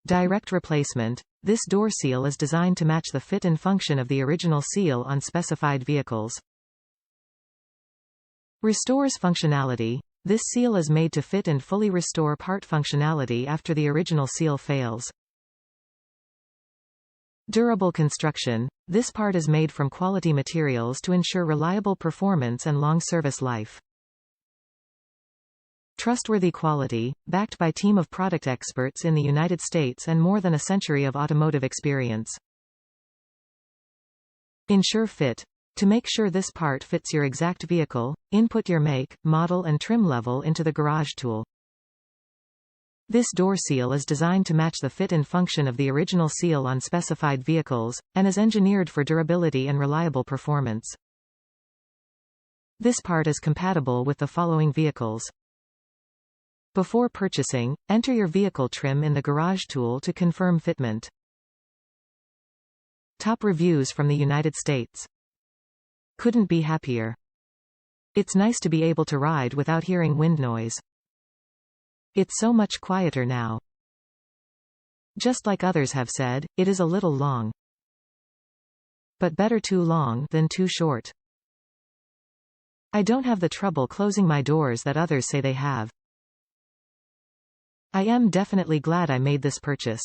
Direct replacement. This door seal is designed to match the fit and function of the original seal on specified vehicles. Restores functionality. This seal is made to fit and fully restore part functionality after the original seal fails. Durable construction. This part is made from quality materials to ensure reliable performance and long service life. Trustworthy quality, backed by team of product experts in the United States and more than a century of automotive experience. Ensure fit. To make sure this part fits your exact vehicle, input your make, model and trim level into the garage tool. This door seal is designed to match the fit and function of the original seal on specified vehicles, and is engineered for durability and reliable performance. This part is compatible with the following vehicles. Before purchasing, enter your vehicle trim in the garage tool to confirm fitment. Top reviews from the United States. Couldn't be happier. It's nice to be able to ride without hearing wind noise. It's so much quieter now. Just like others have said, it is a little long. But better too long than too short. I don't have the trouble closing my doors that others say they have. I am definitely glad I made this purchase.